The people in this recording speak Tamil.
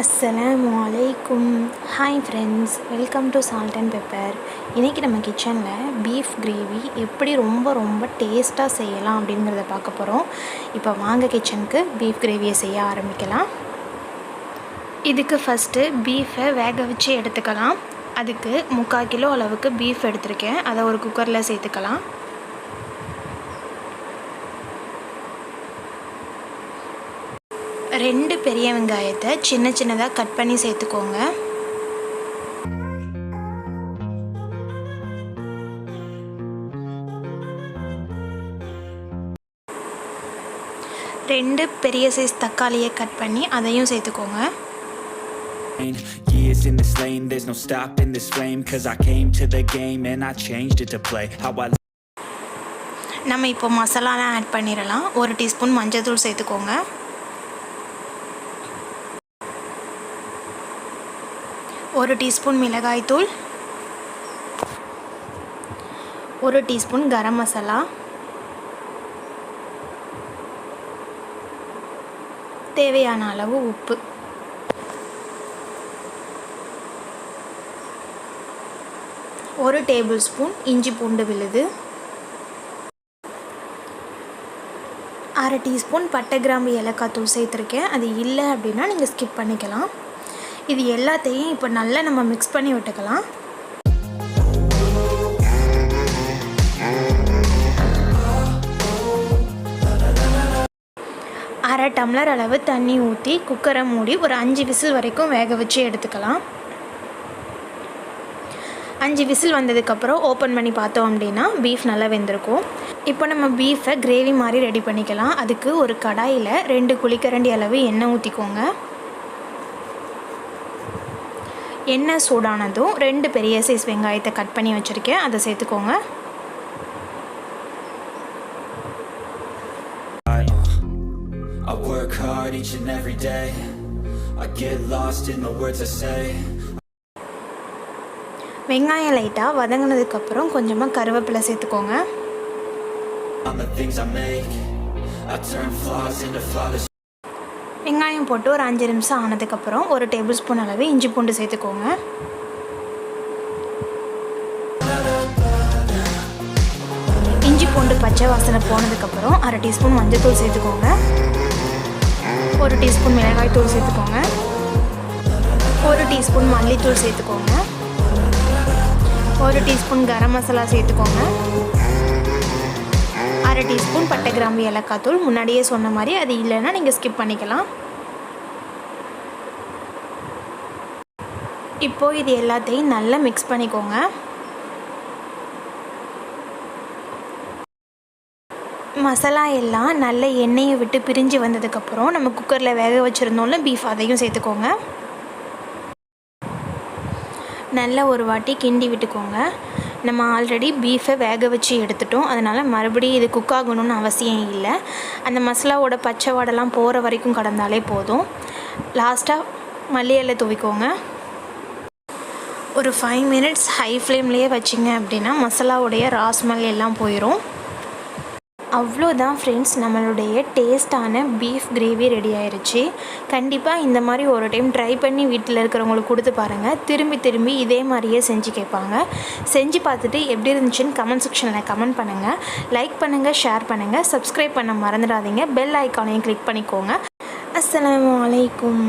அஸ்ஸலாமு அலைக்கும். Hi friends, welcome to salt and pepper. இன்றைக்கி நம்ம கிச்சனில் பீஃப் கிரேவி எப்படி ரொம்ப டேஸ்ட்டாக செய்யலாம் அப்படிங்கிறத பார்க்க போகிறோம். இப்போ வாங்க கிச்சனுக்கு பீஃப் கிரேவியை செய்ய ஆரம்பிக்கலாம். இதுக்கு ஃபஸ்ட்டு பீஃபை வேக வச்சு எடுத்துக்கலாம். அதுக்கு 3/4 கிலோ அளவுக்கு பீஃப் எடுத்திருக்கேன். அதை ஒரு குக்கரில் சேர்த்துக்கலாம். ரெண்டு பெரிய வெங்காயத்தை சின்னதாக கட் பண்ணி சேர்த்துக்கோங்க. ரெண்டு பெரிய சைஸ் தக்காளியை கட் பண்ணி அதையும் சேர்த்துக்கோங்க. Years in this lane, there's no stopping this flame, cause I came to the game and I changed it to play how I. நம்ம இப்போ மசாலாலாம் ஆட் பண்ணிடலாம். 1 டீஸ்பூன் மஞ்சள் தூள் சேர்த்துக்கோங்க. 1 டீஸ்பூன் மிளகாய் தூள், 1 டீஸ்பூன் கரம் மசாலா, தேவையான அளவு உப்பு, 1 டேபிள் ஸ்பூன் இஞ்சி பூண்டு விழுது, 1/2 டீஸ்பூன் பட்டை கிராம்பு ஏலக்காய் தூள் சேர்த்துருக்கேன். அது இல்லை அப்படின்னா நீங்கள் ஸ்கிப் பண்ணிக்கலாம். இது எல்லாத்தையும் இப்போ நல்லா நம்ம மிக்ஸ் பண்ணி விட்டுக்கலாம். அரை டம்ளர் அளவு தண்ணி ஊற்றி குக்கரை மூடி ஒரு 5 விசில் வரைக்கும் வேக வச்சு எடுத்துக்கலாம். 5 விசில் வந்ததுக்கப்புறம் ஓப்பன் பண்ணி பார்த்தோம் அப்படின்னா பீஃப் நல்லா வெந்திருக்கும். இப்போ நம்ம பீஃபை கிரேவி மாதிரி ரெடி பண்ணிக்கலாம். அதுக்கு ஒரு கடாயில் 2 குழிக்கரண்டி அளவு எண்ணெய் ஊற்றிக்கோங்க. எண்ணெய் சூடானதும் 2 பெரிய சைஸ் வெங்காயத்தை கட் பண்ணி வச்சுருக்கேன், அதை சேர்த்துக்கோங்க. I work hard each and every day. I get lost in the words I say. வெங்காயம் லைட்டாக வதங்கினதுக்கப்புறம் கொஞ்சமாக கருவேப்பிலை சேர்த்துக்கோங்க. On the things I make, I turn flaws into flawless. வெங்காயம் போட்டு ஒரு 5 நிமிஷம் ஆனதுக்கப்புறம் 1 டேபிள் ஸ்பூன் அளவு இஞ்சி பூண்டு சேர்த்துக்கோங்க. இஞ்சி பூண்டு பச்சை வாசனை போனதுக்கப்புறம் 1/2 டீஸ்பூன் மஞ்சள் தூள் சேர்த்துக்கோங்க. 1 டீஸ்பூன் மிளகாய் தூள் சேர்த்துக்கோங்க. 1 டீஸ்பூன் மல்லித்தூள் சேர்த்துக்கோங்க. 1 டீஸ்பூன் கரம் மசாலா சேர்த்துக்கோங்க. 1/2 டீஸ்பூன் பட்டை கிராம்பு ஏலக்காய் தூள். முன்னாடியே சொன்ன மாதிரி அது இல்லைன்னா நீங்கள் ஸ்கிப் பண்ணிக்கலாம். இப்போது இது எல்லாத்தையும் நல்லா மிக்ஸ் பண்ணிக்கோங்க. மசாலா எல்லாம் நல்ல எண்ணெயை விட்டு பிரிஞ்சு வந்ததுக்கப்புறம் நம்ம குக்கரில் வேக வச்சுருந்தோம்ல பீஃப், அதையும் சேர்த்துக்கோங்க. நல்லா ஒரு வாட்டி கிண்டி விட்டுக்கோங்க. நம்ம ஆல்ரெடி பீஃபை வேக வச்சு எடுத்துட்டோம், அதனால் மறுபடியும் இது குக் ஆகணும்னு அவசியம் இல்லை. அந்த மசாலாவோட பச்சை வாடெல்லாம் போகிற வரைக்கும் கடந்தாலே போதும். லாஸ்ட்டாக மல்லி இலை தூவிக்கோங்க. ஒரு 5 மினிட்ஸ் ஹை ஃப்ளேம்லேயே வச்சிங்க அப்படின்னா மசாலாவுடைய ரா ஸ்மெல் எல்லாம் போயிடும். அவ்வளோதான் ஃப்ரெண்ட்ஸ், நம்மளுடைய டேஸ்டான பீஃப் கிரேவி ரெடி ஆயிடுச்சு. கண்டிப்பாக இந்த மாதிரி ஒரு டைம் ட்ரை பண்ணி வீட்டில் இருக்கிறவங்களுக்கு கொடுத்து பாருங்கள். திரும்பி இதே மாதிரியே செஞ்சு கேட்பாங்க. செஞ்சு பார்த்துட்டு எப்படி இருந்துச்சுன்னு கமெண்ட் செக்ஷனில் கமெண்ட் பண்ணுங்கள். லைக் பண்ணுங்கள், ஷேர் பண்ணுங்கள், சப்ஸ்கிரைப் பண்ண மறந்துடாதீங்க. பெல் ஐக்கானையும் கிளிக் பண்ணிக்கோங்க. அஸ்ஸலாமு அலைக்கும்.